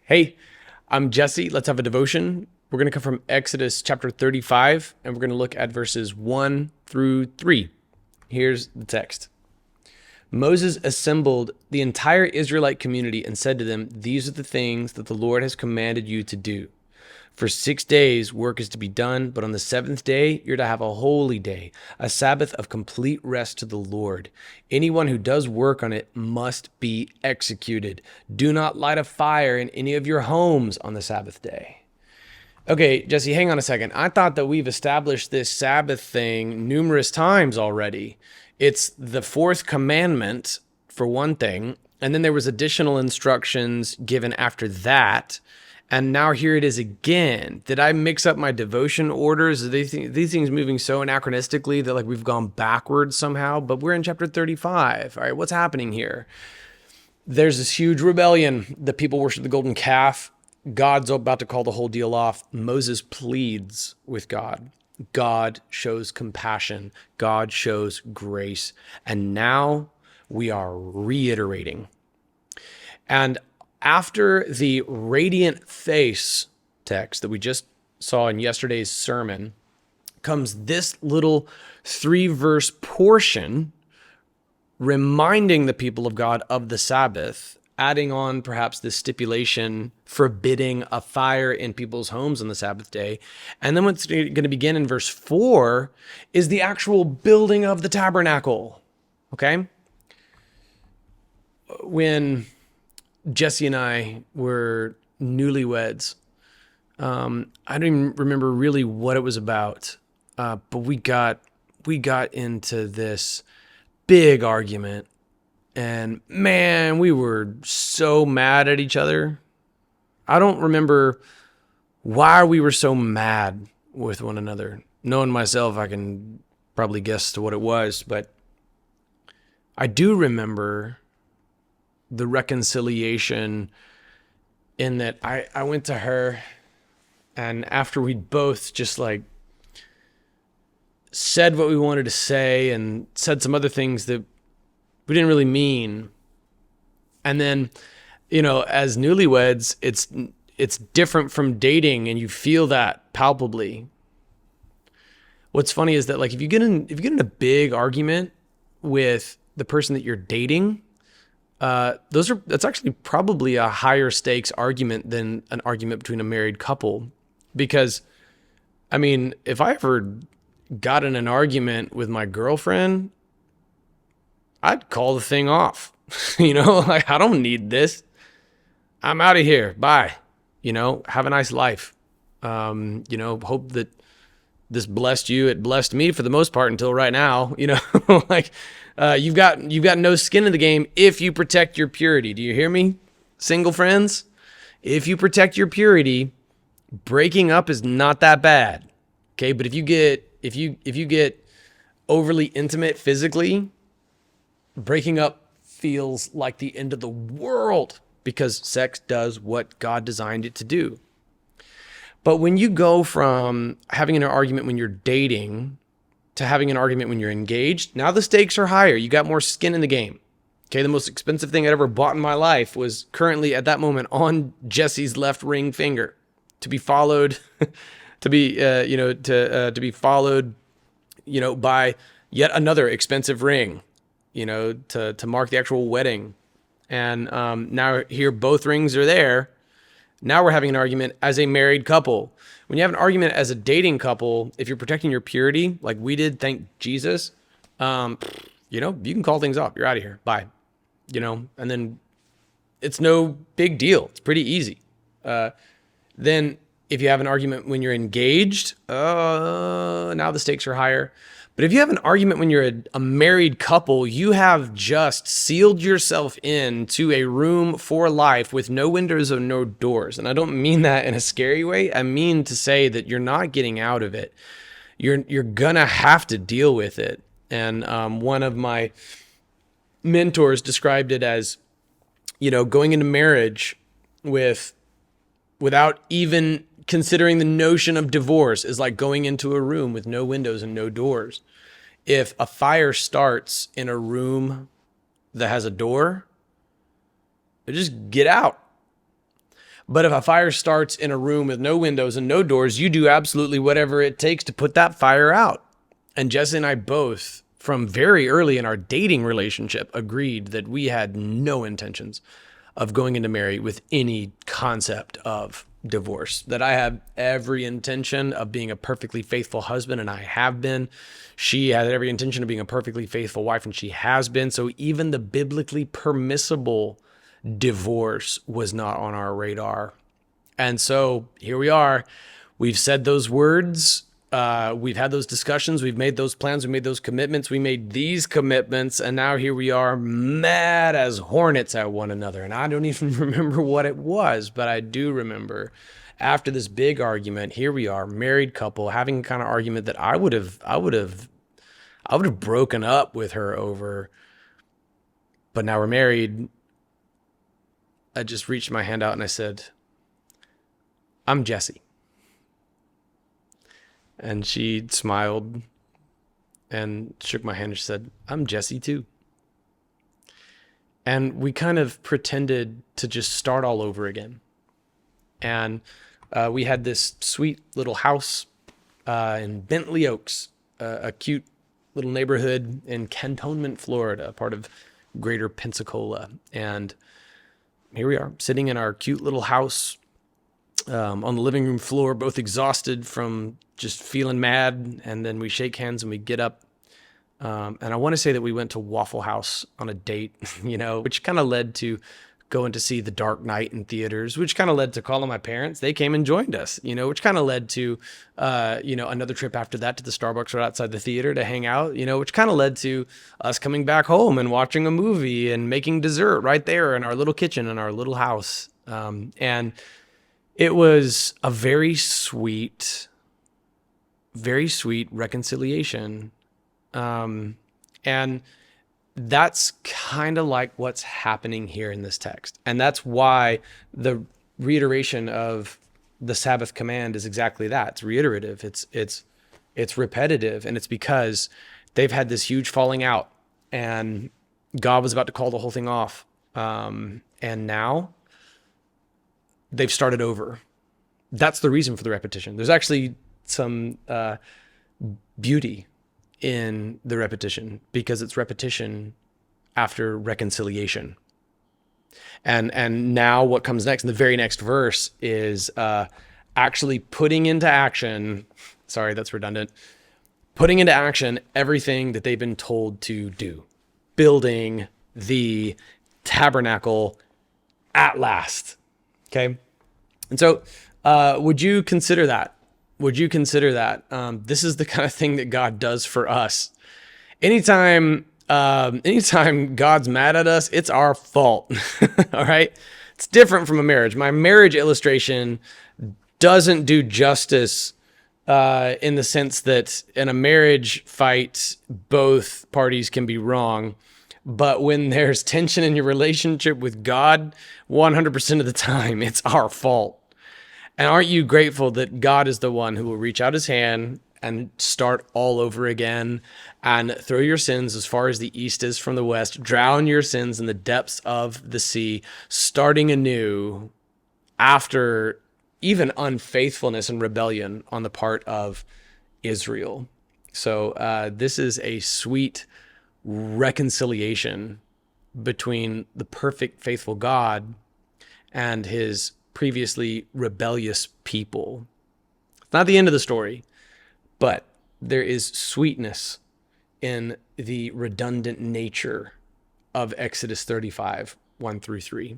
Hey, I'm Jesse. Let's have a devotion. We're going to come from Exodus chapter 35, and we're going to look at verses 1 through 3. Here's the text. Moses assembled the entire Israelite community and said to them, "These are the things that the Lord has commanded you to do. For 6 days work is to be done, but on the seventh day you're to have a holy day, a Sabbath of complete rest to the Lord. Anyone who does work on it must be executed. Do not light a fire in any of your homes on the Sabbath day." Okay, Jesse, hang on a second. I thought that we've established this Sabbath thing numerous times already. It's the fourth commandment, for one thing, and then there was additional instructions given after that. And now here it is again. Did I mix up my devotion orders? Are these things moving so anachronistically that like we've gone backwards somehow? But we're in chapter 35. All right, what's happening here? There's this huge rebellion. The people worship the golden calf. God's about to call the whole deal off. Moses pleads with God. God shows compassion. God shows grace. And now we are reiterating. And after the radiant face text that we just saw in yesterday's sermon comes this little 3-verse portion reminding the people of God of the Sabbath, adding on perhaps this stipulation forbidding a fire in people's homes on the Sabbath day. And then what's going to begin in verse 4 is the actual building of the tabernacle. Okay? When Jesse and I were newlyweds, I don't even remember really what it was about, but we got into this big argument, and man, we were so mad at each other. I don't remember why we were so mad with one another. Knowing myself, I can probably guess to what it was, but I do remember the reconciliation in that I went to her, and after we'd both just like said what we wanted to say and said some other things that we didn't really mean. And then, as newlyweds, it's different from dating, and you feel that palpably. What's funny is that like if you get in a big argument with the person that you're dating, that's actually probably a higher stakes argument than an argument between a married couple. Because, I mean, if I ever got in an argument with my girlfriend, I'd call the thing off. Like, I don't need this. I'm out of here. Bye. Have a nice life. Hope that this blessed you. It blessed me for the most part until right now. Like, you've got no skin in the game if you protect your purity. Do you hear me, single friends? If you protect your purity, breaking up is not that bad. Okay, but if you get overly intimate physically, breaking up feels like the end of the world because sex does what God designed it to do. But when you go from having an argument when you're dating to having an argument when you're engaged, now the stakes are higher. You got more skin in the game. Okay, the most expensive thing I'd ever bought in my life was currently at that moment on Jesse's left ring finger, to be followed, to be followed, by yet another expensive ring, to mark the actual wedding. And now here both rings are there. Now we're having an argument as a married couple. When you have an argument as a dating couple, if you're protecting your purity, like we did, thank Jesus, you can call things off. You're out of here. Bye. And then it's no big deal. It's pretty easy. Then if you have an argument when you're engaged, now the stakes are higher. But if you have an argument when you're a married couple, you have just sealed yourself into a room for life with no windows or no doors. And I don't mean that in a scary way. I mean to say that you're not getting out of it. You're gonna have to deal with it. And one of my mentors described it as, going into marriage without even considering the notion of divorce is like going into a room with no windows and no doors. If a fire starts in a room that has a door, just get out. But if a fire starts in a room with no windows and no doors, you do absolutely whatever it takes to put that fire out. And Jesse and I both, from very early in our dating relationship, agreed that we had no intentions of going into marriage with any concept of divorce, that I have every intention of being a perfectly faithful husband, and I have been. She had every intention of being a perfectly faithful wife, and she has been. So even the biblically permissible divorce was not on our radar. And so here we are. We've said those words. We've had those discussions. We've made those plans. We made those commitments. We made these commitments. And now here we are, mad as hornets at one another. And I don't even remember what it was, but I do remember after this big argument, here we are, married couple, having a kind of argument that I would have broken up with her over. But now we're married. I just reached my hand out and I said, I'm Jesse. And she smiled and shook my hand and she said, I'm Jesse too. And we kind of pretended to just start all over again. And we had this sweet little house in Bentley Oaks, a cute little neighborhood in Cantonment, Florida, part of Greater Pensacola. And here we are sitting in our cute little house on the living room floor, both exhausted from just feeling mad. And then we shake hands and we get up. And I want to say that we went to Waffle House on a date, which kind of led to going to see The Dark Knight in theaters, which kind of led to calling my parents. They came and joined us, which kind of led to, another trip after that to the Starbucks right outside the theater to hang out, which kind of led to us coming back home and watching a movie and making dessert right there in our little kitchen in our little house. And it was a very sweet reconciliation. And that's kind of like what's happening here in this text. And that's why the reiteration of the Sabbath command is exactly that. It's reiterative. It's repetitive. And it's because they've had this huge falling out and God was about to call the whole thing off. And now they've started over. That's the reason for the repetition. There's actually some beauty in the repetition because it's repetition after reconciliation. And now what comes next in the very next verse is actually putting into action, sorry, that's redundant, putting into action everything that they've been told to do, building the tabernacle at last. Okay. And so would you consider that? Would you consider that? This is the kind of thing that God does for us. Anytime God's mad at us, it's our fault. All right. It's different from a marriage. My marriage illustration doesn't do justice in the sense that in a marriage fight, both parties can be wrong. But when there's tension in your relationship with God, 100% of the time, it's our fault. And aren't you grateful that God is the one who will reach out his hand and start all over again and throw your sins as far as the east is from the west, drown your sins in the depths of the sea, starting anew after even unfaithfulness and rebellion on the part of Israel. So this is a sweet reconciliation between the perfect, faithful God and his previously rebellious people. It's not the end of the story, but there is sweetness in the redundant nature of Exodus 35, 1 through 3.